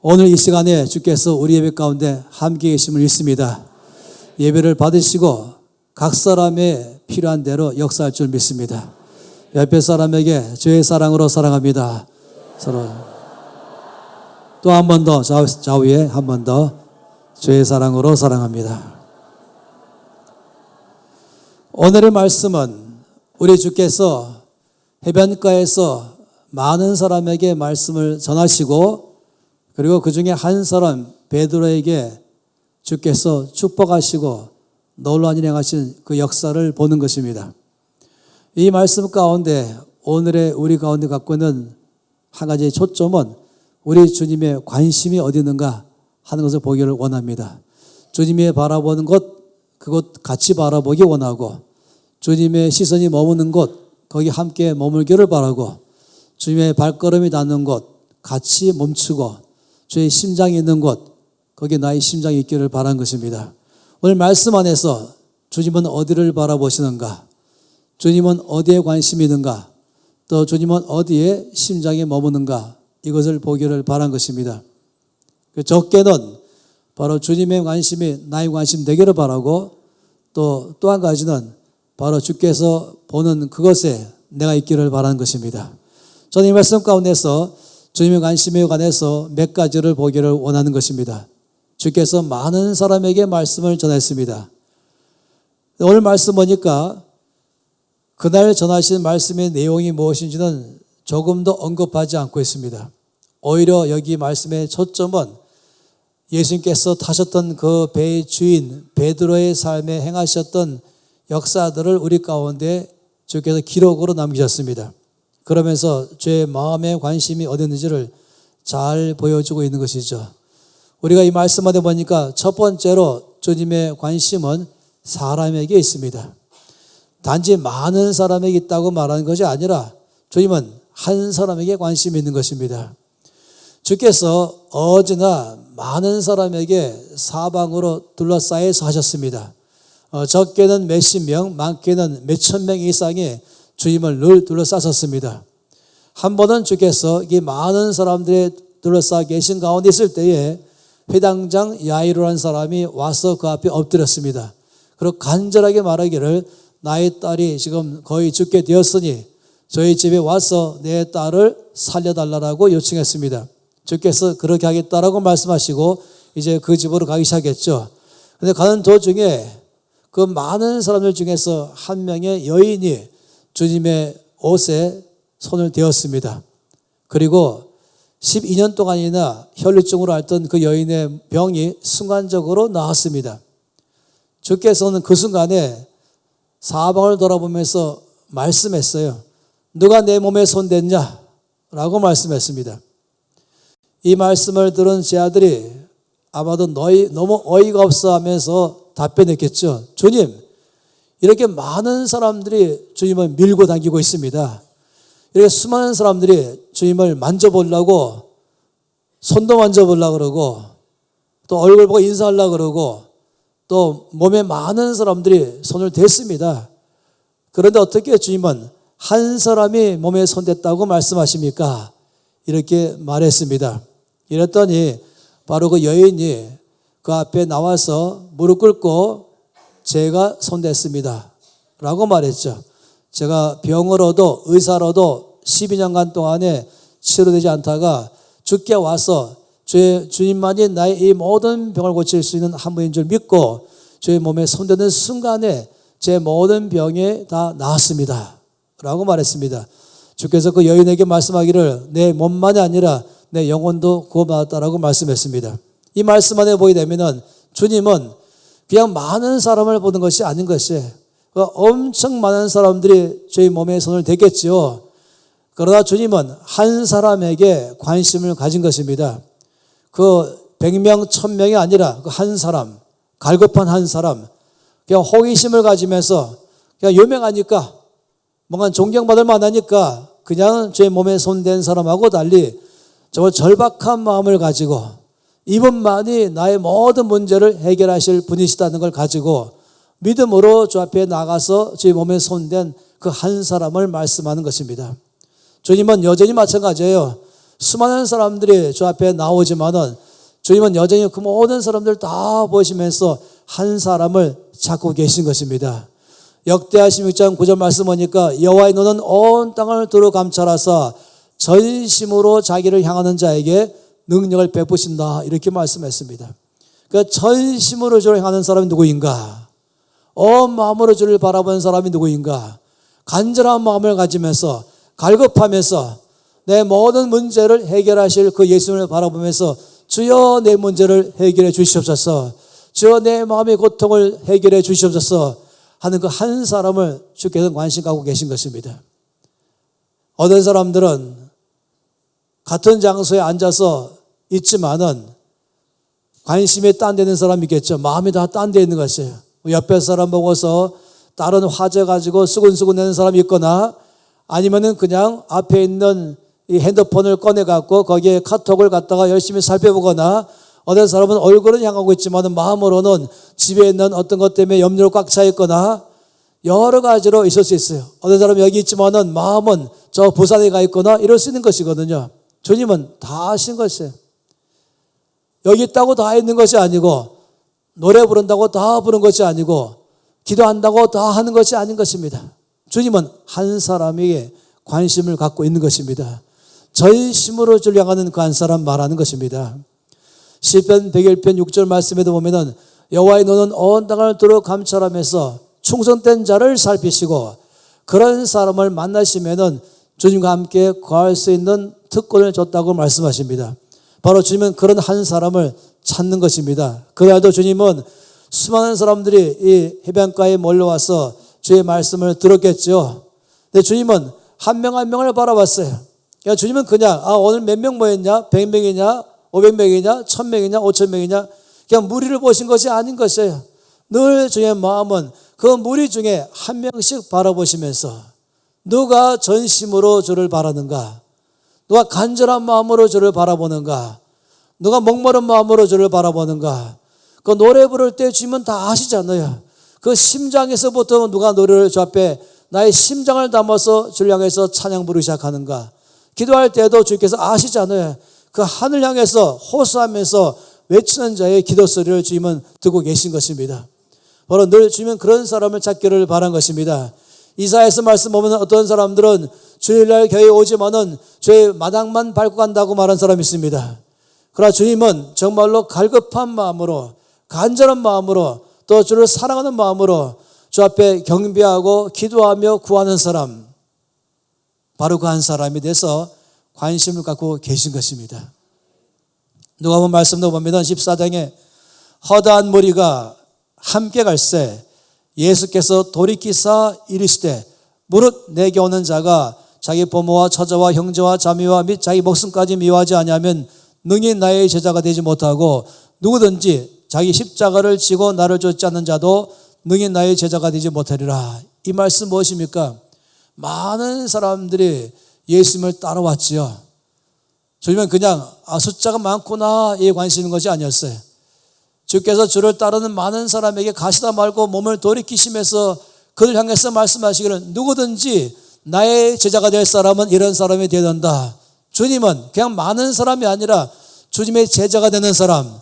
오늘 이 시간에 주께서 우리 예배 가운데 함께 계심을 믿습니다. 예배를 받으시고 각 사람의 필요한 대로 역사할 줄 믿습니다. 옆에 사람에게 주의 사랑으로 사랑합니다. 서로 또 한 번 더 좌우에 한 번 더 주의 사랑으로 사랑합니다. 오늘의 말씀은 우리 주께서 해변가에서 많은 사람에게 말씀을 전하시고 그리고 그 중에 한 사람 베드로에게 주께서 축복하시고 놀라운 일 행하신 그 역사를 보는 것입니다. 이 말씀 가운데 오늘의 우리 가운데 갖고 있는 한 가지의 초점은 우리 주님의 관심이 어디 있는가 하는 것을 보기를 원합니다. 주님이 바라보는 곳, 그곳 같이 바라보기 원하고 주님의 시선이 머무는 곳, 거기 함께 머물기를 바라고 주님의 발걸음이 닿는 곳, 같이 멈추고 주의 심장이 있는 곳, 거기 나의 심장이 있기를 바란 것입니다. 오늘 말씀 안에서 주님은 어디를 바라보시는가? 주님은 어디에 관심이 있는가? 또 주님은 어디에 심장이 머무는가? 이것을 보기를 바란 것입니다. 적게는 바로 주님의 관심이 나의 관심 되기를 바라고 또 한 가지는 바로 주께서 보는 그것에 내가 있기를 바라는 것입니다. 저는 이 말씀 가운데서 주님의 관심에 관해서 몇 가지를 보기를 원하는 것입니다. 주께서 많은 사람에게 말씀을 전했습니다. 오늘 말씀 보니까 그날 전하신 말씀의 내용이 무엇인지는 조금도 언급하지 않고 있습니다. 오히려 여기 말씀의 초점은 예수님께서 타셨던 그 배의 주인 베드로의 삶에 행하셨던 역사들을 우리 가운데 주께서 기록으로 남기셨습니다. 그러면서 주의 마음의 관심이 어디 있는지를 잘 보여주고 있는 것이죠. 우리가 이 말씀 안에 보니까 첫 번째로 주님의 관심은 사람에게 있습니다. 단지 많은 사람에게 있다고 말하는 것이 아니라 주님은 한 사람에게 관심이 있는 것입니다. 주께서 어제나 많은 사람에게 사방으로 둘러싸여서 하셨습니다. 적게는 몇십 명, 많게는 몇천 명 이상의 주님을 늘 둘러싸셨습니다. 한 번은 주께서 이 많은 사람들이 둘러싸 계신 가운데 있을 때에 회당장 야이로라는 사람이 와서 그 앞에 엎드렸습니다. 그리고 간절하게 말하기를 나의 딸이 지금 거의 죽게 되었으니 저희 집에 와서 내 딸을 살려달라고 요청했습니다. 주께서 그렇게 하겠다라고 말씀하시고 이제 그 집으로 가기 시작했죠. 그런데 가는 도중에 그 많은 사람들 중에서 한 명의 여인이 주님의 옷에 손을 대었습니다. 그리고 12년 동안이나 혈루증으로 앓던 그 여인의 병이 순간적으로 나았습니다. 주께서는 그 순간에 사방을 돌아보면서 말씀했어요. 누가 내 몸에 손댔냐? 라고 말씀했습니다. 이 말씀을 들은 제 아들이 아마도 너무 어이가 없어 하면서 답변했겠죠. 주님, 이렇게 많은 사람들이 주님을 밀고 당기고 있습니다. 이렇게 수많은 사람들이 주님을 만져보려고 손도 만져보려고 그러고 또 얼굴 보고 인사하려고 그러고 또 몸에 많은 사람들이 손을 댔습니다. 그런데 어떻게 주님은 한 사람이 몸에 손댔다고 말씀하십니까? 이렇게 말했습니다. 이랬더니 바로 그 여인이 그 앞에 나와서 무릎 꿇고 제가 손댔습니다 라고 말했죠. 제가 병으로도 의사로도 12년간 동안에 치료되지 않다가 주께 와서 주님만이 나의 이 모든 병을 고칠 수 있는 한 분인 줄 믿고 주의 몸에 손대는 순간에 제 모든 병이 다 나았습니다 라고 말했습니다. 주께서 그 여인에게 말씀하기를 내 몸만이 아니라 내 영혼도 구원받았다라고 말씀했습니다. 이 말씀 안에 보게 되면은 주님은 그냥 많은 사람을 보는 것이 아닌 것이에요. 엄청 많은 사람들이 저희 몸에 손을 댔겠지요. 그러나 주님은 한 사람에게 관심을 가진 것입니다. 그 100명, 1000명이 아니라 그 한 사람, 갈급한 한 사람, 그냥 호기심을 가지면서 그냥 유명하니까 뭔가 존경받을 만하니까 그냥 제 몸에 손댄 사람하고 달리 정말 절박한 마음을 가지고 이분만이 나의 모든 문제를 해결하실 분이시다는 걸 가지고 믿음으로 주 앞에 나가서 제 몸에 손댄 그 한 사람을 말씀하는 것입니다. 주님은 여전히 마찬가지예요. 수많은 사람들이 주 앞에 나오지만은 주님은 여전히 그 모든 사람들 다 보시면서 한 사람을 찾고 계신 것입니다. 역대하 16장 9절 말씀 보니까 여호와의 눈은 온 땅을 두루 감찰하사 전심으로 자기를 향하는 자에게 능력을 베푸신다, 이렇게 말씀했습니다. 그 전심으로 주를 향하는 사람이 누구인가? 온 마음으로 주를 바라보는 사람이 누구인가? 간절한 마음을 가지면서 갈급하면서 내 모든 문제를 해결하실 그 예수님을 바라보면서 주여 내 문제를 해결해 주시옵소서, 주여 내 마음의 고통을 해결해 주시옵소서 하는 그 한 사람을 주께서 관심 갖고 계신 것입니다. 어떤 사람들은 같은 장소에 앉아서 있지만은 관심이 딴 데 있는 사람이 있겠죠. 마음이 다 딴 데 있는 것이에요. 옆에 사람 보고서 다른 화제 가지고 수근수근 내는 사람이 있거나 아니면은 그냥 앞에 있는 이 핸드폰을 꺼내 갖고 거기에 카톡을 갖다가 열심히 살펴보거나, 어떤 사람은 얼굴은 향하고 있지만 마음으로는 집에 있는 어떤 것 때문에 염려로 꽉 차 있거나 여러 가지로 있을 수 있어요. 어떤 사람은 여기 있지만은 마음은 저 부산에 가 있거나 이럴 수 있는 것이거든요. 주님은 다 아신 것이에요. 여기 있다고 다 있는 것이 아니고, 노래 부른다고 다 부른 것이 아니고, 기도한다고 다 하는 것이 아닌 것입니다. 주님은 한 사람에게 관심을 갖고 있는 것입니다. 전심으로 주를 향하는 그 한 사람 말하는 것입니다. 시편 101편 6절 말씀에도 보면은 여호와의 눈은 온 땅을 두루 감찰하면서 충성된 자를 살피시고, 그런 사람을 만나시면은 주님과 함께 거할 수 있는 특권을 줬다고 말씀하십니다. 바로 주님은 그런 한 사람을 찾는 것입니다. 그날도 주님은 수많은 사람들이 이 해변가에 몰려와서 주의 말씀을 들었겠죠. 근데 주님은 한 명 한 명을 바라봤어요. 그러니까 주님은 그냥 오늘 몇 명 모였냐? 100명이냐? 500명이냐? 1000명이냐? 5000명이냐? 그냥 무리를 보신 것이 아닌 것이에요. 늘 주의 마음은 그 무리 중에 한 명씩 바라보시면서 누가 전심으로 주를 바라는가? 누가 간절한 마음으로 주를 바라보는가? 누가 목마른 마음으로 주를 바라보는가? 그 노래 부를 때 주님은 다 아시잖아요. 그 심장에서부터 누가 노래를 주 앞에 나의 심장을 담아서 주를 향해서 찬양 부르기 시작하는가? 기도할 때도 주께서 아시잖아요. 그 하늘 향해서 호소하면서 외치는 자의 기도 소리를 주님은 듣고 계신 것입니다. 바로 늘 주님은 그런 사람을 찾기를 바란 것입니다. 이사야서 말씀 보면 어떤 사람들은 주일날 교회에 오지만은 주의 마당만 밟고 간다고 말한 사람이 있습니다. 그러나 주님은 정말로 갈급한 마음으로, 간절한 마음으로, 또 주를 사랑하는 마음으로 주 앞에 경배하고 기도하며 구하는 사람, 바로 그 한 사람에 대해서 관심을 갖고 계신 것입니다. 누가복음 말씀도 보면 14장에 허다한 무리가 함께 갈새 예수께서 돌이키사 이르시되 무릇 내게 오는 자가 자기 부모와 처자와 형제와 자매와 및 자기 목숨까지 미워하지 아니하면 능히 나의 제자가 되지 못하고, 누구든지 자기 십자가를 지고 나를 쫓지 않는 자도 능히 나의 제자가 되지 못하리라. 이 말씀 무엇입니까? 많은 사람들이 예수님을 따라왔지요. 주님은 그냥 숫자가 많구나 에 관심인 것이 아니었어요. 주께서 주를 따르는 많은 사람에게 가시다 말고 몸을 돌이키시면서 그들 향해서 말씀하시기를 누구든지 나의 제자가 될 사람은 이런 사람이 되어야 된다. 주님은 그냥 많은 사람이 아니라 주님의 제자가 되는 사람,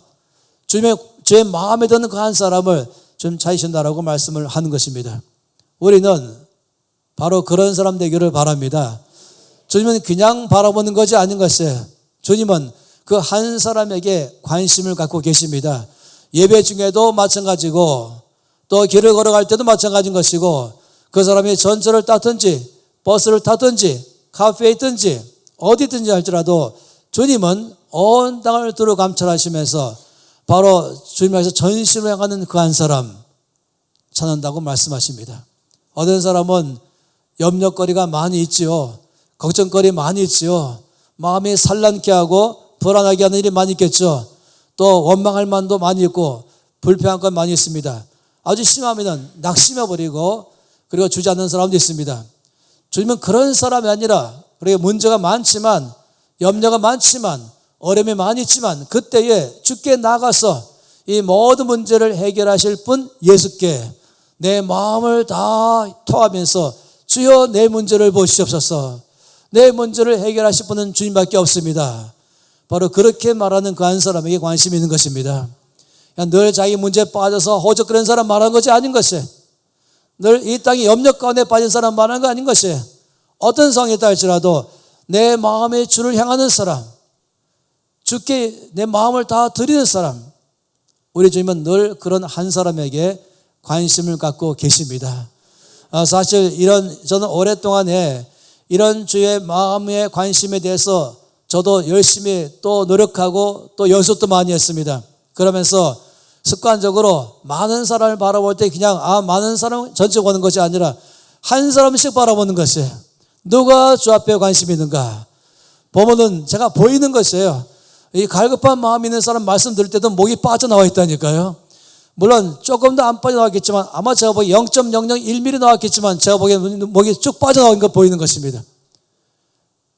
주의 마음에 드는 그 한 사람을 좀 찾으신다라고 말씀을 하는 것입니다. 우리는 바로 그런 사람 되기를 바랍니다. 주님은 그냥 바라보는 것이 아닌 것이에요. 주님은 그 한 사람에게 관심을 갖고 계십니다. 예배 중에도 마찬가지고, 또 길을 걸어갈 때도 마찬가지인 것이고, 그 사람이 전철을 타든지 버스를 타든지 카페에 있든지 어디든지 할지라도 주님은 온 땅을 두루 감찰하시면서 바로 주님께서 전심을 향하는 그 한 사람 찾는다고 말씀하십니다. 어떤 사람은 염려거리가 많이 있지요. 걱정거리 많이 있지요. 마음이 산란케 하고 불안하게 하는 일이 많이 있겠죠. 또 원망할 만도 많이 있고 불평할 건 많이 있습니다. 아주 심하면 낙심해버리고 그리고 주지 않는 사람도 있습니다. 주님은 그런 사람이 아니라, 그리고 문제가 많지만, 염려가 많지만, 어려움이 많이 있지만 그때에 주께 나가서 이 모든 문제를 해결하실 분 예수께 내 마음을 다 토하면서 주여 내 문제를 보시옵소서, 내 문제를 해결하실 분은 주님밖에 없습니다. 바로 그렇게 말하는 그 한 사람에게 관심이 있는 것입니다. 늘 자기 문제에 빠져서 허적거리는 사람 말하는 것이 아닌 것이, 늘 이 땅의 염려 가운데 빠진 사람 말하는 거 아닌 것이, 어떤 상황이 있다 할지라도 내 마음의 주를 향하는 사람, 주께 내 마음을 다 드리는 사람, 우리 주님은 늘 그런 한 사람에게 관심을 갖고 계십니다. 사실 저는 오랫동안에 이런 주의 마음의 관심에 대해서 저도 열심히 또 노력하고 또 연습도 많이 했습니다. 그러면서 습관적으로 많은 사람을 바라볼 때 그냥 많은 사람 전체 보는 것이 아니라 한 사람씩 바라보는 것이에요. 누가 주 앞에 관심이 있는가 보면은 제가 보이는 것이에요. 이 갈급한 마음이 있는 사람 말씀 들을 때도 목이 빠져나와 있다니까요. 물론 조금 더 안 빠져나왔겠지만 아마 제가 보기에 0.001mm 나왔겠지만 제가 보기에 목이 쭉 빠져나온 거 보이는 것입니다.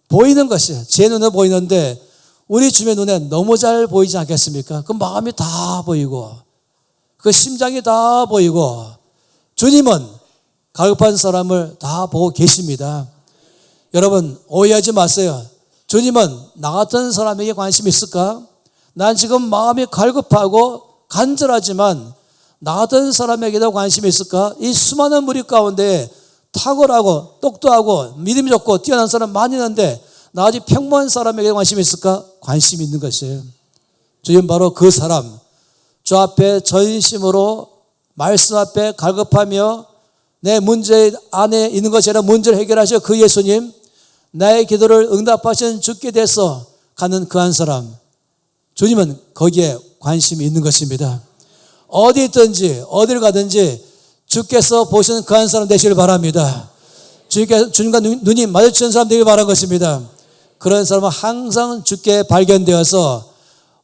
보이는 것이에요. 제 눈에 보이는데 우리 주님의 눈에 너무 잘 보이지 않겠습니까? 그 마음이 다 보이고 그 심장이 다 보이고 주님은 갈급한 사람을 다 보고 계십니다. 여러분 오해하지 마세요. 주님은 나 같은 사람에게 관심이 있을까? 난 지금 마음이 갈급하고 간절하지만 나 같은 사람에게도 관심이 있을까? 이 수많은 무리 가운데 탁월하고 똑똑하고 믿음이 좋고 뛰어난 사람 많이 있는데 나같이 평범한 사람에게 관심이 있을까? 관심이 있는 것이에요. 주님 바로 그 사람, 주 앞에 전심으로 말씀 앞에 갈급하며 내 문제 안에 있는 것이 아니라 문제를 해결하셔 그 예수님, 나의 기도를 응답하신 주께 대해서 가는 그 한 사람, 주님은 거기에 관심이 있는 것입니다. 어디 있든지 어디를 가든지 주께서 보시는 그 한 사람 되시길 바랍니다. 주님과 눈이 마주치는 사람 되길 바라는 것입니다. 그런 사람은 항상 주께 발견되어서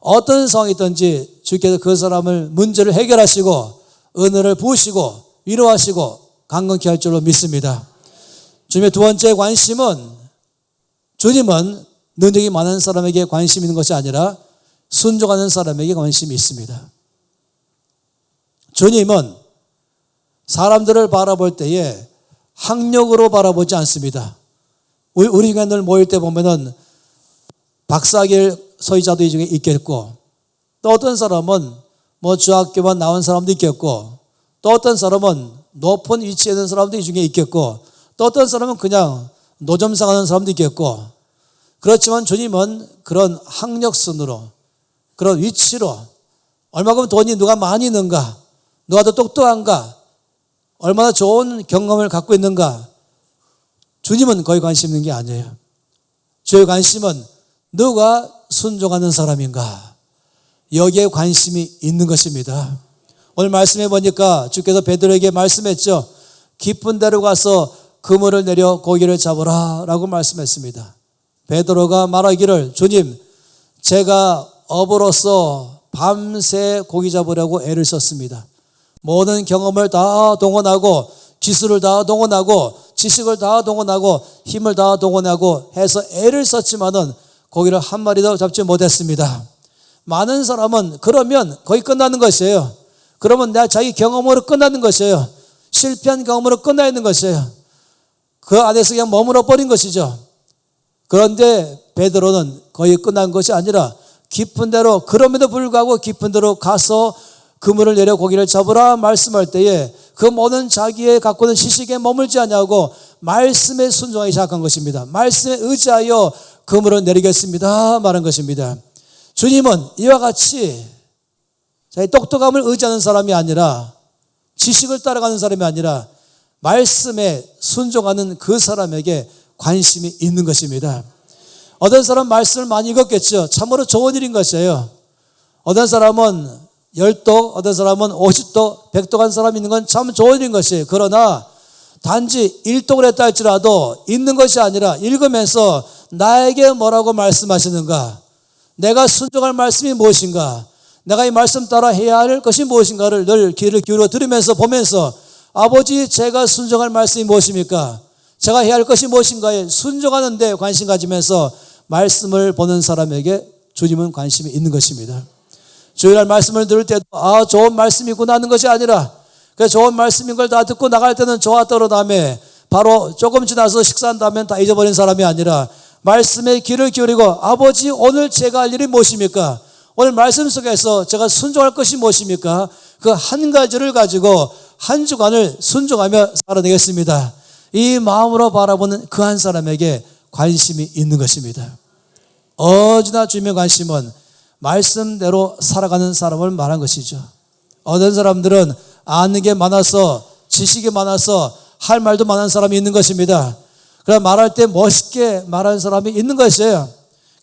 어떤 상황이 있든지 주께서 그 사람을 문제를 해결하시고 은혜를 부으시고 위로하시고 강건케 할 줄로 믿습니다. 주님의 두 번째 관심은 주님은 능력이 많은 사람에게 관심이 있는 것이 아니라 순종하는 사람에게 관심이 있습니다. 주님은 사람들을 바라볼 때에 학력으로 바라보지 않습니다. 우리 중에 늘 모일 때 보면은 박사길 서의자도 이 중에 있겠고 또 어떤 사람은 중학교만 나온 사람도 있겠고 또 어떤 사람은 높은 위치에 있는 사람도 이 중에 있겠고 또 어떤 사람은 그냥 노점상 하는 사람도 있겠고 그렇지만 주님은 그런 학력 순으로 그런 위치로 얼마큼 돈이 누가 많이 있는가 누가 더 똑똑한가 얼마나 좋은 경험을 갖고 있는가 주님은 거기 관심 있는 게 아니에요. 주의 관심은 누가 순종하는 사람인가 여기에 관심이 있는 것입니다. 오늘 말씀해 보니까 주께서 베드로에게 말씀했죠. 깊은 데로 가서 그물을 내려 고기를 잡으라 라고 말씀했습니다. 베드로가 말하기를 주님 제가 어부로서 밤새 고기 잡으려고 애를 썼습니다. 모든 경험을 다 동원하고 기술을 다 동원하고 지식을 다 동원하고 힘을 다 동원하고 해서 애를 썼지만은 고기를 한 마리도 잡지 못했습니다. 많은 사람은 그러면 거의 끝나는 것이에요. 그러면 자기 경험으로 끝나는 것이에요. 실패한 경험으로 끝나 있는 것이에요. 그 안에서 그냥 머물러 버린 것이죠. 그런데 베드로는 거의 끝난 것이 아니라 깊은 데로 그럼에도 불구하고 깊은 데로 가서 그물을 내려 고기를 잡으라 말씀할 때에 그 모든 자기의 갖고 있는 지식에 머물지 않냐고 말씀에 순종하기 시작한 것입니다. 말씀에 의지하여 그물을 내리겠습니다 말한 것입니다. 주님은 이와 같이 자기 똑똑함을 의지하는 사람이 아니라 지식을 따라가는 사람이 아니라 말씀에 순종하는 그 사람에게 관심이 있는 것입니다. 어떤 사람은 말씀을 많이 읽었겠죠. 참으로 좋은 일인 것이에요. 어떤 사람은 10독, 어떤 사람은 50독, 100독 한 사람이 있는 건 참 좋은 일인 것이에요. 그러나 단지 1독을 했다 할지라도 읽는 것이 아니라 읽으면서 나에게 뭐라고 말씀하시는가? 내가 순종할 말씀이 무엇인가? 내가 이 말씀 따라 해야 할 것이 무엇인가를 늘 귀를 기울여 들으면서 보면서 아버지 제가 순종할 말씀이 무엇입니까? 제가 해야 할 것이 무엇인가에 순종하는 데 관심 가지면서 말씀을 보는 사람에게 주님은 관심이 있는 것입니다. 주일날 말씀을 들을 때도 좋은 말씀이구나 하는 것이 아니라 그 좋은 말씀인 걸 다 듣고 나갈 때는 좋았더러 다음에 바로 조금 지나서 식사한 다음에 다 잊어버린 사람이 아니라 말씀에 귀를 기울이고 아버지 오늘 제가 할 일이 무엇입니까? 오늘 말씀 속에서 제가 순종할 것이 무엇입니까? 그 한 가지를 가지고 한 주간을 순종하며 살아내겠습니다. 이 마음으로 바라보는 그 한 사람에게 관심이 있는 것입니다. 어디나 주님의 관심은 말씀대로 살아가는 사람을 말한 것이죠. 어떤 사람들은 아는 게 많아서 지식이 많아서 할 말도 많은 사람이 있는 것입니다. 그러나 말할 때 멋있게 말하는 사람이 있는 것이에요.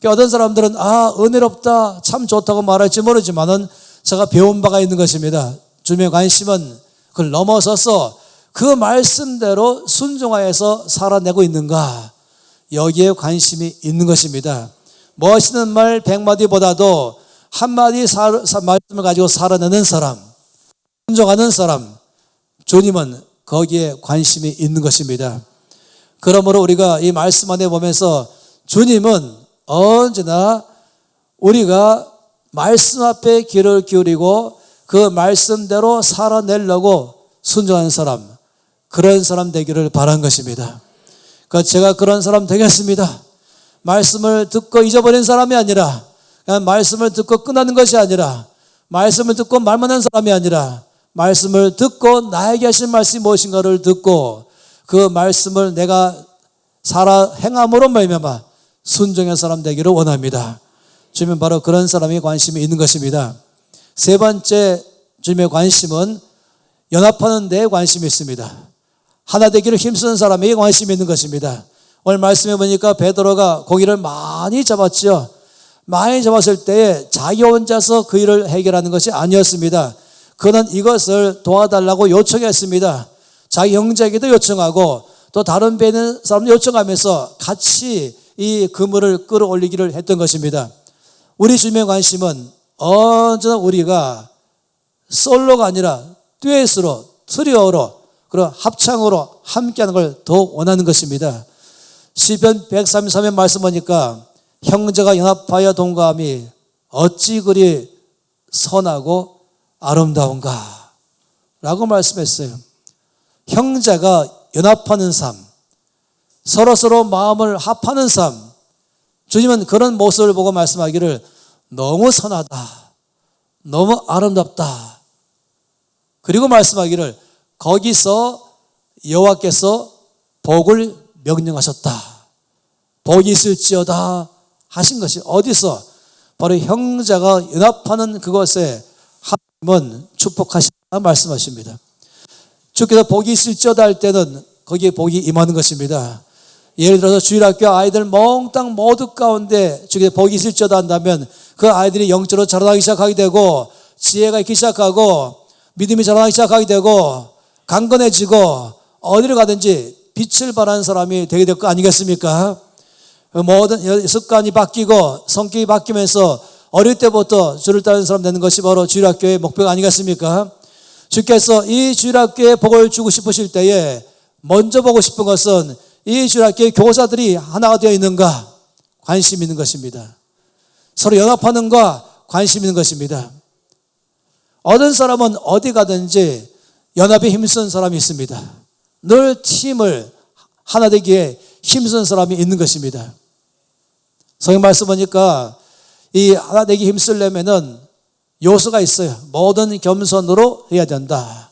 어떤 사람들은 은혜롭다 참 좋다고 말할지 모르지만은 제가 배운 바가 있는 것입니다. 주님의 관심은 그걸 넘어서서 그 말씀대로 순종하여서 살아내고 있는가, 여기에 관심이 있는 것입니다. 멋있는 말 100마디보다도 한마디 말씀을 가지고 살아내는 사람, 순종하는 사람, 주님은 거기에 관심이 있는 것입니다. 그러므로 우리가 이 말씀 안에 보면서 주님은 언제나 우리가 말씀 앞에 귀를 기울이고 그 말씀대로 살아내려고 순종하는 사람, 그런 사람 되기를 바란 것입니다. 그러니까 제가 그런 사람 되겠습니다. 말씀을 듣고 잊어버린 사람이 아니라, 그냥 말씀을 듣고 끝나는 것이 아니라, 말씀을 듣고 말만 하는 사람이 아니라, 말씀을 듣고 나에게 하신 말씀이 무엇인가를 듣고 그 말씀을 내가 행함으로 말미암아 순종의 사람 되기를 원합니다. 주님은 바로 그런 사람이 관심이 있는 것입니다. 세 번째 주님의 관심은 연합하는 데에 관심이 있습니다. 하나 되기를 힘쓰는 사람에게 관심이 있는 것입니다. 오늘 말씀해 보니까 베드로가 고기를 많이 잡았죠. 많이 잡았을 때에 자기 혼자서 그 일을 해결하는 것이 아니었습니다. 그는 이것을 도와달라고 요청했습니다. 자기 형제에게도 요청하고 또 다른 배에 있는 사람도 요청하면서 같이 이 그물을 끌어올리기를 했던 것입니다. 우리 주님의 관심은 언제나 우리가 솔로가 아니라 듀엣으로, 트리오로, 그리고 합창으로 함께하는 걸 더 원하는 것입니다. 시편 133편 말씀 보니까 형제가 연합하여 동거함이 어찌 그리 선하고 아름다운가 라고 말씀했어요. 형제가 연합하는 삶, 서로서로 마음을 합하는 삶, 주님은 그런 모습을 보고 말씀하기를 너무 선하다, 너무 아름답다. 그리고 말씀하기를 거기서 여호와께서 복을 명령하셨다, 복이 있을지어다 하신 것이 어디서? 바로 형제가 연합하는 그것에 하나님은 축복하신다 말씀하십니다. 주께서 복이 있을지어다 할 때는 거기에 복이 임하는 것입니다. 예를 들어서 주일학교 아이들 몽땅 모두 가운데 주께서 복이 있을지어다 한다면 그 아이들이 영적으로 자라나기 시작하게 되고 지혜가 있기 시작하고 믿음이 자라나기 시작하게 되고 강건해지고 어디를 가든지 빛을 발하는 사람이 되게 될 거 아니겠습니까? 모든 습관이 바뀌고 성격이 바뀌면서 어릴 때부터 주를 따르는 사람 되는 것이 바로 주일학교의 목표가 아니겠습니까? 주께서 이 주일학교에 복을 주고 싶으실 때에 먼저 보고 싶은 것은 이 주일학교의 교사들이 하나가 되어 있는가, 관심 있는 것입니다. 서로 연합하는 거 관심 있는 것입니다. 어떤 사람은 어디 가든지 연합에 힘쓰는 사람이 있습니다. 늘 팀을 하나 되기에 힘쓰는 사람이 있는 것입니다. 성경 말씀 보니까 이 하나 되기 힘쓰려면은 요소가 있어요. 모든 겸손으로 해야 된다.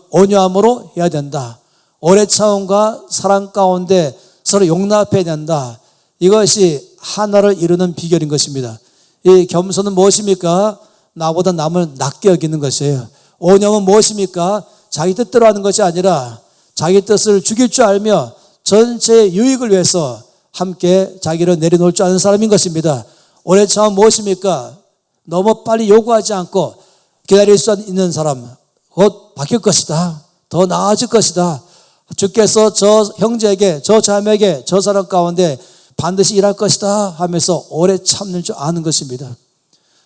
온유함으로 해야 된다. 오래 참음과 사랑 가운데 서로 용납해야 된다. 이것이 하나를 이루는 비결인 것입니다. 이 겸손은 무엇입니까? 나보다 남을 낮게 여기는 것이에요. 온유함은 무엇입니까? 자기 뜻대로 하는 것이 아니라 자기 뜻을 죽일 줄 알며 전체의 유익을 위해서 함께 자기를 내려놓을 줄 아는 사람인 것입니다. 오래 참은 무엇입니까? 너무 빨리 요구하지 않고 기다릴 수 있는 사람, 곧 바뀔 것이다, 더 나아질 것이다, 주께서 저 형제에게, 저 자매에게, 저 사람 가운데 반드시 일할 것이다 하면서 오래 참는 줄 아는 것입니다.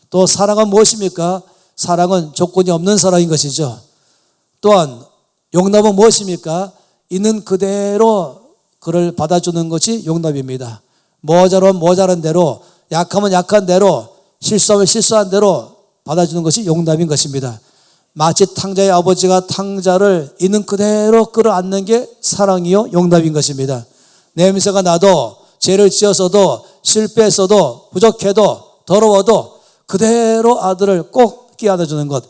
또 사랑은 무엇입니까? 사랑은 조건이 없는 사랑인 것이죠. 또한 용납은 무엇입니까? 있는 그대로 그를 받아주는 것이 용납입니다. 모자라면 모자란 대로, 약하면 약한 대로, 실수하면 실수한 대로 받아주는 것이 용납인 것입니다. 마치 탕자의 아버지가 탕자를 있는 그대로 끌어안는 게 사랑이요 용납인 것입니다. 냄새가 나도 죄를 지었어도 실패했어도 부족해도 더러워도 그대로 아들을 꼭 끼안아주는 것,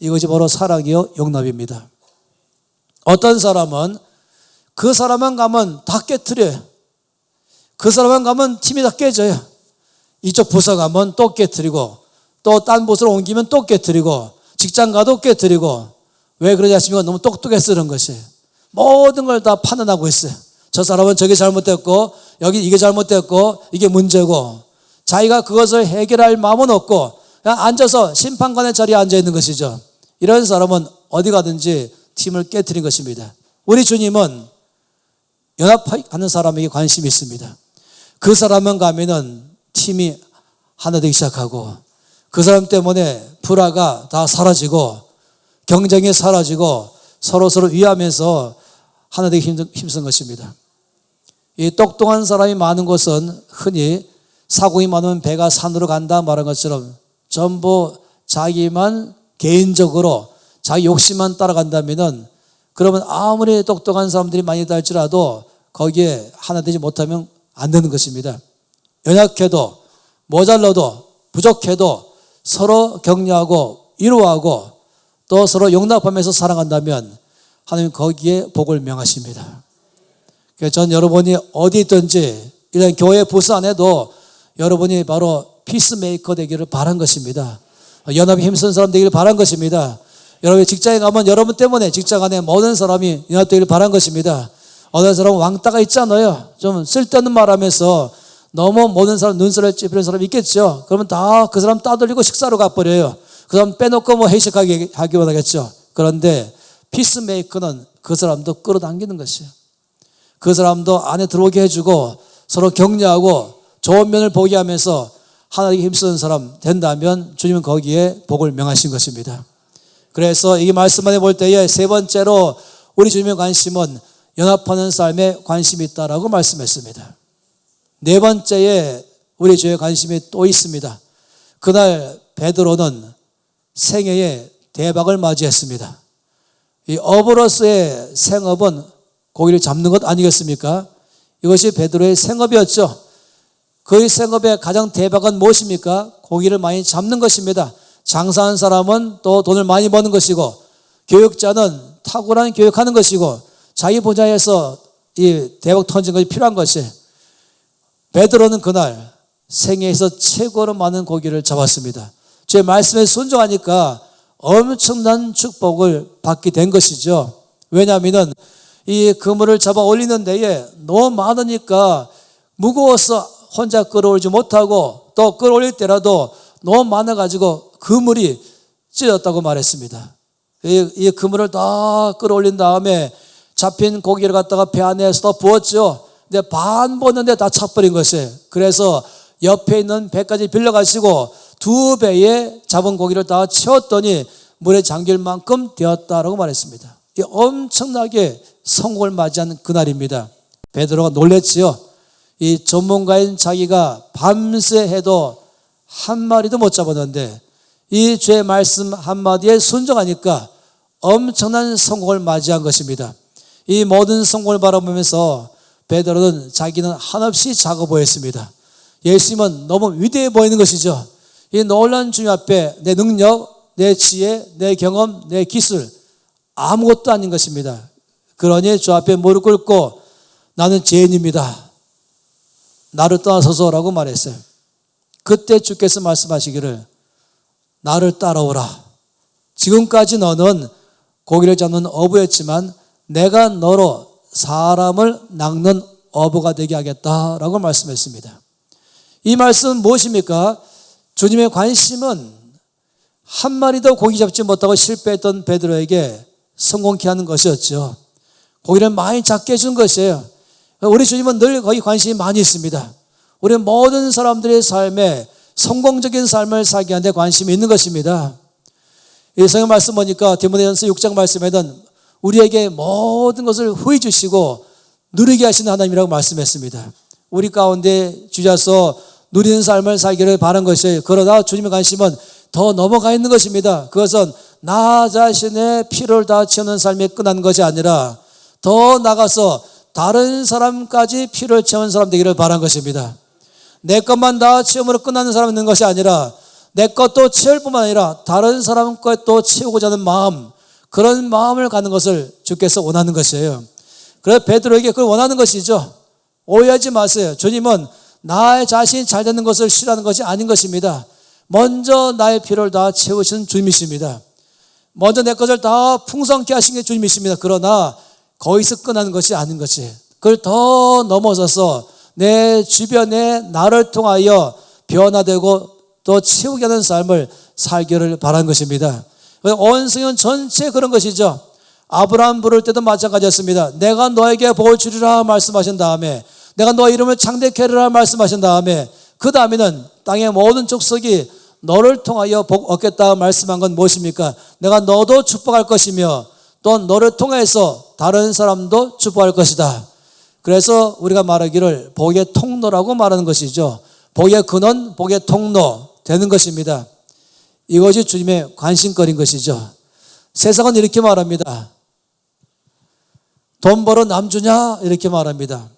이것이 바로 사랑이요 용납입니다. 어떤 사람은 그 사람만 가면 다 깨트려요. 그 사람만 가면 팀이 다 깨져요. 이쪽 부서 가면 또 깨트리고 또 딴 부서로 옮기면 또 깨트리고 직장 가도 깨트리고. 왜 그러지 않습니까? 너무 똑똑해서 그런 것이에요. 모든 걸 다 판단하고 있어요. 저 사람은 저게 잘못됐고 여기 이게 잘못됐고 이게 문제고, 자기가 그것을 해결할 마음은 없고 그냥 앉아서 심판관의 자리에 앉아 있는 것이죠. 이런 사람은 어디 가든지 팀을 깨트린 것입니다. 우리 주님은 연합하는 사람에게 관심이 있습니다. 그 사람만 가면은 팀이 하나 되기 시작하고 그 사람 때문에 불화가 다 사라지고 경쟁이 사라지고 서로 위하면서 하나 되기 힘쓴 것입니다. 이 똑똑한 사람이 많은 곳은 흔히 사공이 많으면 배가 산으로 간다 말한 것처럼 전부 자기만 개인적으로 자기 욕심만 따라간다면은, 그러면 아무리 똑똑한 사람들이 많이 있다 할지라도 거기에 하나 되지 못하면 안 되는 것입니다. 연약해도 모자라도 부족해도 서로 격려하고 위로하고 또 서로 용납하면서 살아간다면 하나님 거기에 복을 명하십니다. 그래서 전 여러분이 어디 있든지 이런 교회 부서 안에도 여러분이 바로 피스메이커 되기를 바란 것입니다. 연합이 힘쓴 사람 되기를 바란 것입니다. 여러분이 직장에 가면 여러분 때문에 직장 안에 모든 사람이 연합되기를 바란 것입니다. 어떤 사람은 왕따가 있잖아요. 좀 쓸데없는 말하면서 너무 모든 사람 눈살을 찌푸리는 사람이 있겠죠. 그러면 다 그 사람 따돌리고 식사로 가버려요. 그 사람 빼놓고 뭐 회식하기 원하겠죠. 그런데 피스메이커는 그 사람도 끌어당기는 것이에요. 그 사람도 안에 들어오게 해주고 서로 격려하고 좋은 면을 보게 하면서 하나님께 힘쓰는 사람 된다면 주님은 거기에 복을 명하신 것입니다. 그래서 이 말씀 안에 볼 때에 세 번째로 우리 주님의 관심은 연합하는 삶에 관심이 있다라고 말씀했습니다. 네 번째에 우리 주의 관심이 또 있습니다. 그날 베드로는 생애의 대박을 맞이했습니다. 이 업으로서의 생업은 고기를 잡는 것 아니겠습니까? 이것이 베드로의 생업이었죠. 그의 생업의 가장 대박은 무엇입니까? 고기를 많이 잡는 것입니다. 장사하는 사람은 또 돈을 많이 버는 것이고, 교육자는 탁월한 교육하는 것이고, 자기 분야에서 이 대박 터진 것이 필요한 것이, 베드로는 그날 생애에서 최고로 많은 고기를 잡았습니다. 제 말씀에 순종하니까 엄청난 축복을 받게 된 것이죠. 왜냐하면 이 그물을 잡아 올리는 데에 너무 많으니까 무거워서 혼자 끌어올리지 못하고, 또 끌어올릴 때라도 너무 많아가지고 그물이 찢어졌다고 말했습니다. 이 그물을 다 끌어올린 다음에 잡힌 고기를 갖다가 배 안에서 부었죠. 근데 반 부었는데 다 차버린 것이에요. 그래서 옆에 있는 배까지 빌려가시고 2배의 잡은 고기를 다 채웠더니 물에 잠길 만큼 되었다라고 말했습니다. 이 엄청나게 성공을 맞이한 그날입니다. 베드로가 놀랬지요. 이 전문가인 자기가 밤새 해도 한 마리도 못 잡았는데 이 주의 말씀 한마디에 순종하니까 엄청난 성공을 맞이한 것입니다. 이 모든 성공을 바라보면서 베드로는 자기는 한없이 작아 보였습니다. 예수님은 너무 위대해 보이는 것이죠. 이 놀라운 주님 앞에 내 능력, 내 지혜, 내 경험, 내 기술 아무것도 아닌 것입니다. 그러니 주 앞에 무릎 꿇고 나는 죄인입니다. 나를 떠나소서라고 말했어요. 그때 주께서 말씀하시기를 나를 따라오라. 지금까지 너는 고기를 잡는 어부였지만 내가 너로 사람을 낚는 어부가 되게 하겠다라고 말씀했습니다. 이 말씀은 무엇입니까? 주님의 관심은 한 마리도 고기 잡지 못하고 실패했던 베드로에게 성공케 하는 것이었죠. 고기를 많이 잡게 해준 것이에요. 우리 주님은 늘 거기 관심이 많이 있습니다. 우리 모든 사람들의 삶에 성공적인 삶을 살게 하는 데 관심이 있는 것입니다. 이 성경 말씀 보니까 디모데전서 6장 말씀에는 우리에게 모든 것을 후히 주시고 누리게 하시는 하나님이라고 말씀했습니다. 우리 가운데 주셔서 누리는 삶을 살기를 바란 것이에요. 그러나 주님의 관심은 더 넘어가 있는 것입니다. 그것은 나 자신의 필요를 다 채우는 삶이 끝난 것이 아니라 더 나가서 다른 사람까지 필요를 채우는 사람 되기를 바란 것입니다. 내 것만 다 채움으로 끝나는 사람이 있는 것이 아니라 내 것도 채울 뿐만 아니라 다른 사람 것도 채우고자 하는 마음, 그런 마음을 갖는 것을 주께서 원하는 것이에요. 그래서 베드로에게 그걸 원하는 것이죠. 오해하지 마세요. 주님은 나의 자신이 잘 되는 것을 싫어하는 것이 아닌 것입니다. 먼저 나의 필요를 다 채우시는 주님이십니다. 먼저 내 것을 다 풍성케 하신 게 주님이십니다. 그러나 거기서 끝나는 것이 아닌 것이, 그걸 더 넘어서서 내 주변에 나를 통하여 변화되고 또 채우게 하는 삶을 살기를 바란 것입니다. 온 성경 전체 그런 것이죠. 아브라함 부를 때도 마찬가지였습니다. 내가 너에게 복을 주리라 말씀하신 다음에, 내가 너 이름을 창대케 하리라 말씀하신 다음에, 그 다음에는 땅의 모든 족속이 너를 통하여 복 얻겠다 말씀한 건 무엇입니까? 내가 너도 축복할 것이며 또 너를 통해서 다른 사람도 축복할 것이다. 그래서 우리가 말하기를 복의 통로라고 말하는 것이죠. 복의 근원, 복의 통로 되는 것입니다. 이것이 주님의 관심거리인 것이죠. 세상은 이렇게 말합니다. 돈 벌어 남주냐? 이렇게 말합니다.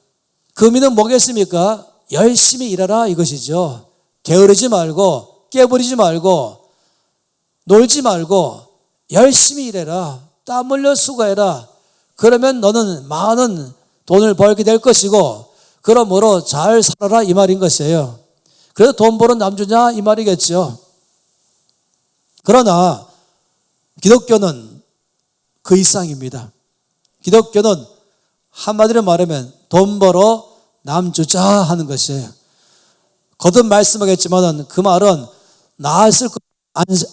그 의미는 뭐겠습니까? 열심히 일하라 이것이죠. 게으르지 말고 깨부리지 말고 놀지 말고 열심히 일해라. 땀 흘려 수고해라. 그러면 너는 많은 돈을 벌게 될 것이고 그러므로 잘 살아라 이 말인 것이에요. 그래서 돈 벌어 남주냐 이 말이겠죠. 그러나 기독교는 그 이상입니다. 기독교는 한마디로 말하면 돈 벌어 남주자 하는 것이에요. 거듭 말씀하겠지만 그 말은 나 쓸 거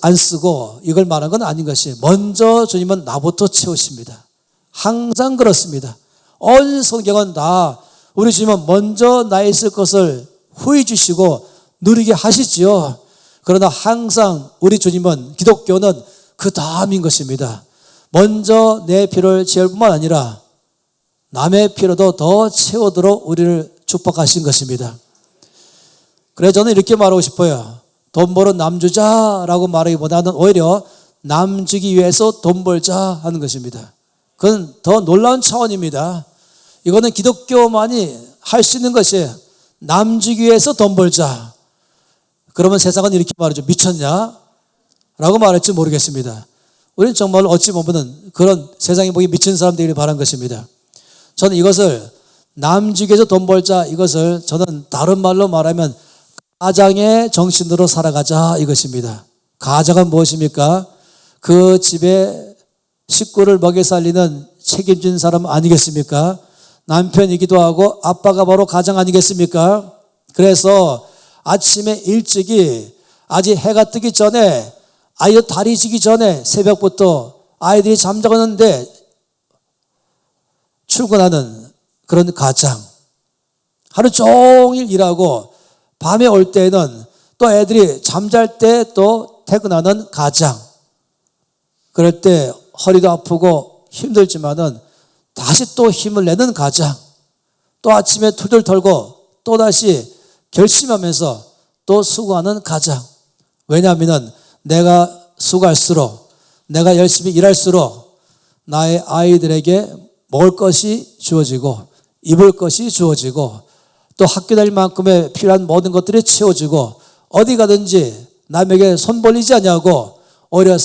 안 쓰고 이걸 말한 건 아닌 것이에요. 먼저 주님은 나부터 채우십니다. 항상 그렇습니다. 온 성경은 다 우리 주님은 먼저 나의 쓸 것을 후히 주시고 누리게 하시지요. 그러나 항상 우리 주님은, 기독교는 그 다음인 것입니다. 먼저 내 필요를 채울 뿐만 아니라 남의 필요도 더 채우도록 우리를 축복하신 것입니다. 그래서 저는 이렇게 말하고 싶어요. 돈 벌어 남주자라고 말하기보다는 오히려 남주기 위해서 돈 벌자 하는 것입니다. 그건 더 놀라운 차원입니다. 이거는 기독교만이 할 수 있는 것이에요. 남주기 위해서 돈 벌자. 그러면 세상은 이렇게 말하죠. 미쳤냐? 라고 말할지 모르겠습니다. 우리는 정말 어찌 보면 그런 세상에 보기 미친 사람들이 바란 것입니다. 저는 이것을 남주기 위해서 돈 벌자, 이것을 저는 다른 말로 말하면 가장의 정신으로 살아가자 이것입니다. 가장은 무엇입니까? 그 집에 식구를 먹여 살리는 책임진 사람 아니겠습니까? 남편이기도 하고 아빠가 바로 가장 아니겠습니까? 그래서 아침에 일찍이 아직 해가 뜨기 전에, 아이들 달이 지기 전에 새벽부터 아이들이 잠자고 있는데 출근하는 그런 가장, 하루 종일 일하고 밤에 올 때는 또 애들이 잠잘 때 또 퇴근하는 가장, 그럴 때 허리도 아프고 힘들지만은 다시 또 힘을 내는 가장, 또 아침에 툴툴 털고 또 다시 결심하면서 또 수고하는 가장. 왜냐하면 내가 수고할수록, 내가 열심히 일할수록 나의 아이들에게 먹을 것이 주어지고 입을 것이 주어지고 또 학교 다닐 만큼의 필요한 모든 것들이 채워지고 어디 가든지 남에게 손 벌리지 않냐고 오히려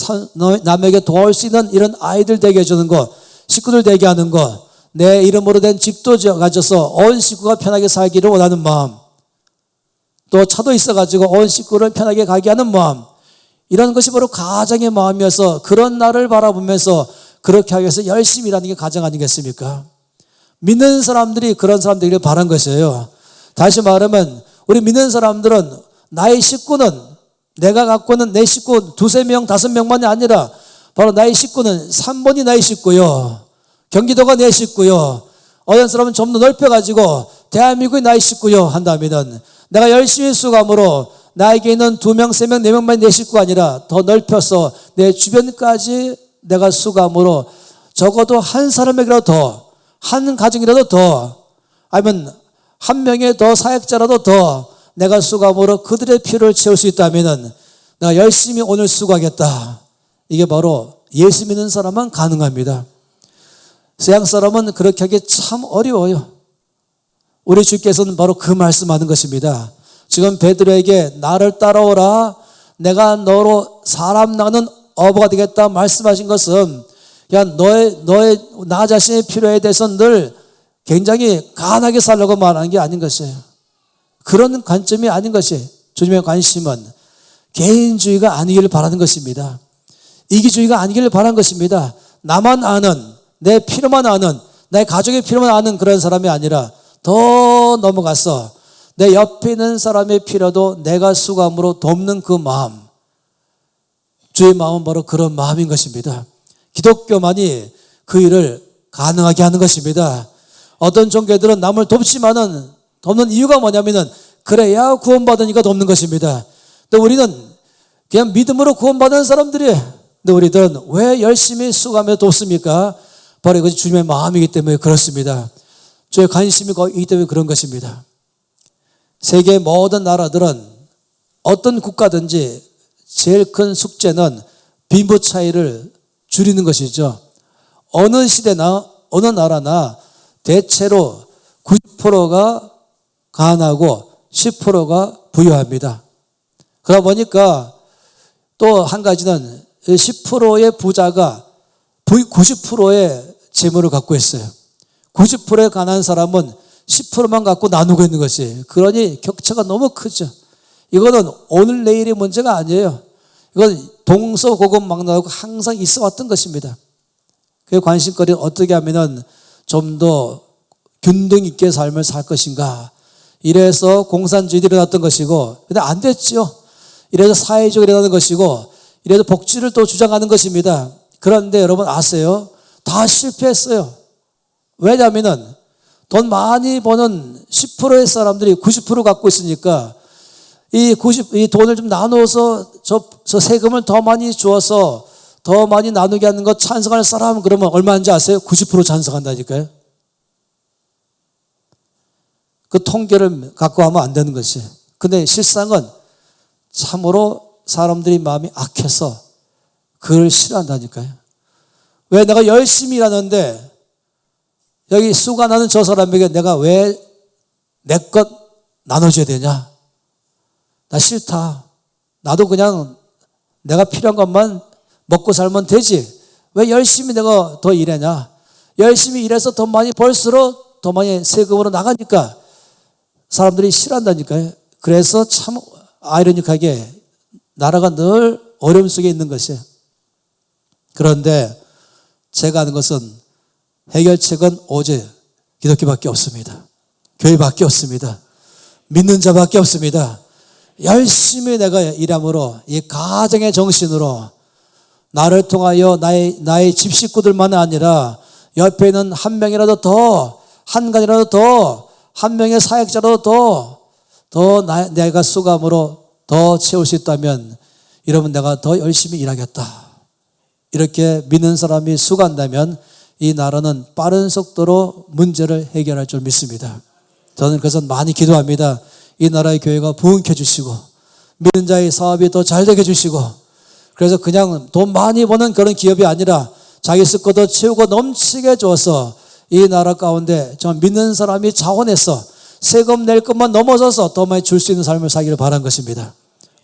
남에게 도와줄 수 있는 이런 아이들 되게 해주는 것, 식구들 되게 하는 것, 내 이름으로 된 집도 가져서 온 식구가 편하게 살기를 원하는 마음, 또 차도 있어가지고 온 식구를 편하게 가게 하는 마음, 이런 것이 바로 가장의 마음이어서 그런 나를 바라보면서 그렇게 하기 위해서 열심히 일하는 게 가장 아니겠습니까? 믿는 사람들이 그런 사람들이 바란 것이에요. 다시 말하면 우리 믿는 사람들은 나의 식구는, 내가 갖고 있는 내 식구 두세 명, 다섯 명만이 아니라 바로 나의 식구는 3번이 나의 식구요, 경기도가 내 식구요, 어떤 사람은 좀 더 넓혀가지고 대한민국이 나의 식구요 한다면 내가 열심히 수고함으로 나에게 있는 2명, 3명, 4명만이 내 식구가 아니라 더 넓혀서 내 주변까지 내가 수고함으로 적어도 한 사람에게라도 더, 한 가정이라도 더, 아니면 한 명의 더 사역자라도 더 내가 수고함으로 그들의 필요를 채울 수 있다면 내가 열심히 오늘 수고하겠다. 이게 바로 예수 믿는 사람만 가능합니다. 서양 사람은 그렇게 하기 참 어려워요. 우리 주께서는 바로 그 말씀하는 것입니다. 지금 베드로에게 나를 따라오라, 내가 너로 사람 나는 어부가 되겠다 말씀하신 것은 그냥 너의 나 자신의 필요에 대해서 늘 굉장히 간하게 살려고 말하는 게 아닌 것이에요. 그런 관점이 아닌 것이에요. 주님의 관심은 개인주의가 아니기를 바라는 것입니다. 이기주의가 아니기를 바라는 것입니다. 나만 아는, 내 필요만 아는, 내 가족의 필요만 아는 그런 사람이 아니라 더 넘어가서 내 옆에 있는 사람의 필요도 내가 수감으로 돕는 그 마음, 주의 마음은 바로 그런 마음인 것입니다. 기독교만이 그 일을 가능하게 하는 것입니다. 어떤 종교들은 남을 돕지만은 돕는 이유가 뭐냐면은 그래야 구원받으니까 돕는 것입니다. 근데 우리는 그냥 믿음으로 구원받은 사람들이, 근데 우리들은 왜 열심히 수고하며 돕습니까? 바로 이것이 주님의 마음이기 때문에 그렇습니다. 주의 관심이 있기 때문에 그런 것입니다. 세계의 모든 나라들은 어떤 국가든지 제일 큰 숙제는 빈부 차이를 줄이는 것이죠. 어느 시대나 어느 나라나 대체로 90%가 가난하고 10%가 부유합니다. 그러다 보니까 또 한 가지는 10%의 부자가 90%의 재물을 갖고 있어요. 90%의 가난한 사람은 10%만 갖고 나누고 있는 것이에요. 그러니 격차가 너무 크죠. 이거는 오늘 내일의 문제가 아니에요. 이건 동서고금망라하고 항상 있어 왔던 것입니다. 그 관심거리는 어떻게 하면은 좀 더 균등 있게 삶을 살 것인가. 이래서 공산주의들이 일어났던 것이고, 근데 안 됐죠. 이래서 사회주의가 일어나는 것이고, 이래서 복지를 또 주장하는 것입니다. 그런데 여러분 아세요? 다 실패했어요. 왜냐하면은 돈 많이 버는 10%의 사람들이 90% 갖고 있으니까 이 돈을 좀 나누어서 저 세금을 더 많이 주어서 더 많이 나누게 하는 것 찬성하는 사람은 그러면 얼마인지 아세요? 90% 찬성한다니까요. 그 통계를 갖고 하면 안 되는 것이. 근데 실상은 참으로 사람들이 마음이 악해서 그걸 싫어한다니까요. 왜 내가 열심히 일하는데 여기 수가 나는 저 사람에게 내가 왜 내 것 나눠줘야 되냐? 나 싫다. 나도 그냥 내가 필요한 것만 먹고 살면 되지. 왜 열심히 내가 더 일하냐? 열심히 일해서 더 많이 벌수록 더 많이 세금으로 나가니까 사람들이 싫어한다니까요. 그래서 참 아이러니하게 나라가 늘 어려움 속에 있는 것이에요. 그런데 제가 아는 것은 해결책은 오직 기독교밖에 없습니다. 교회밖에 없습니다. 믿는 자밖에 없습니다. 열심히 내가 일함으로 이 가정의 정신으로 나를 통하여 나의 집 식구들만 아니라 옆에 있는 한 명이라도 더, 한 가지라도 더, 한 명의 사역자라도 더 내가 수감으로 더 채울 수 있다면 이러면 내가 더 열심히 일하겠다. 이렇게 믿는 사람이 수고한다면 이 나라는 빠른 속도로 문제를 해결할 줄 믿습니다. 저는 그래서 많이 기도합니다. 이 나라의 교회가 부흥케 해주시고 믿는 자의 사업이 더 잘 되게 해주시고, 그래서 그냥 돈 많이 버는 그런 기업이 아니라 자기 쓸 것도 채우고 넘치게 해줘서 이 나라 가운데 정말 믿는 사람이 자원해서 세금 낼 것만 넘어서서 더 많이 줄 수 있는 삶을 살기를 바란 것입니다.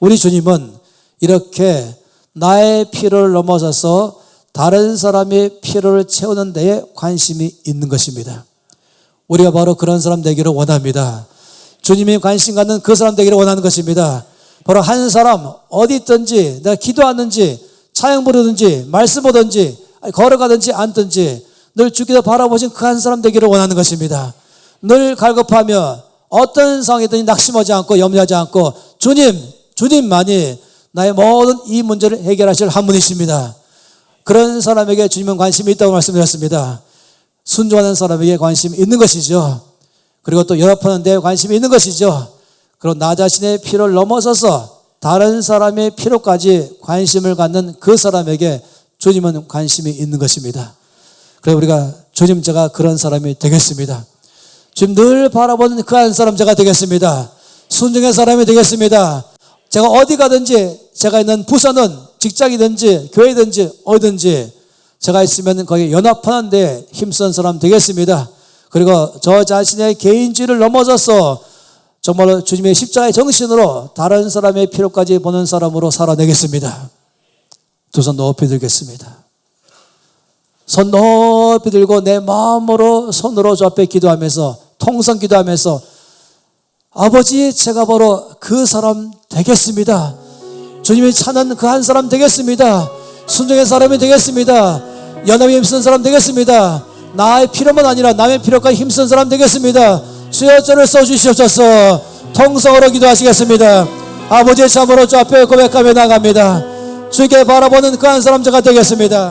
우리 주님은 이렇게 나의 필요를 넘어서서 다른 사람의 필요를 채우는 데에 관심이 있는 것입니다. 우리가 바로 그런 사람 되기를 원합니다. 주님이 관심 갖는 그 사람 되기를 원하는 것입니다. 바로 한 사람 어디 있든지 내가 기도하든지 찬양 부르든지 말씀 보든지 걸어가든지 앉든지 늘 주께서 바라보신 그 한 사람 되기를 원하는 것입니다. 늘 갈급하며 어떤 상황이든지 낙심하지 않고 염려하지 않고 주님만이 나의 모든 이 문제를 해결하실 한 분이십니다. 그런 사람에게 주님은 관심이 있다고 말씀드렸습니다. 순종하는 사람에게 관심이 있는 것이죠. 그리고 또 연합하는 데 관심이 있는 것이죠. 그리고 나 자신의 필요를 넘어서서 다른 사람의 필요까지 관심을 갖는 그 사람에게 주님은 관심이 있는 것입니다. 그래서 우리가 주님 제가 그런 사람이 되겠습니다. 주님 늘 바라보는 그 한 사람 제가 되겠습니다. 순종의 사람이 되겠습니다. 제가 어디 가든지 제가 있는 부서는 직장이든지 교회든지 어디든지 제가 있으면 거기 연합하는 데 힘쓴 사람 되겠습니다. 그리고 저 자신의 개인주의를 넘어서서 정말로 주님의 십자가의 정신으로 다른 사람의 필요까지 보는 사람으로 살아내겠습니다. 두 손 높이 들겠습니다. 손 높이 들고 내 마음으로 손으로 주 앞에 기도하면서 통성 기도하면서 아버지, 제가 바로 그 사람 되겠습니다. 주님이 찾는 그 한 사람 되겠습니다. 순종의 사람이 되겠습니다. 연합에 힘쓴 사람 되겠습니다. 나의 필요만 아니라 남의 필요까지 힘쓴 사람 되겠습니다. 주여 저를 써주시옵소서. 통성으로 기도하시겠습니다. 아버지의 참으로 주 앞에 고백하며 나갑니다. 주께 바라보는 그 한 사람 제가 되겠습니다.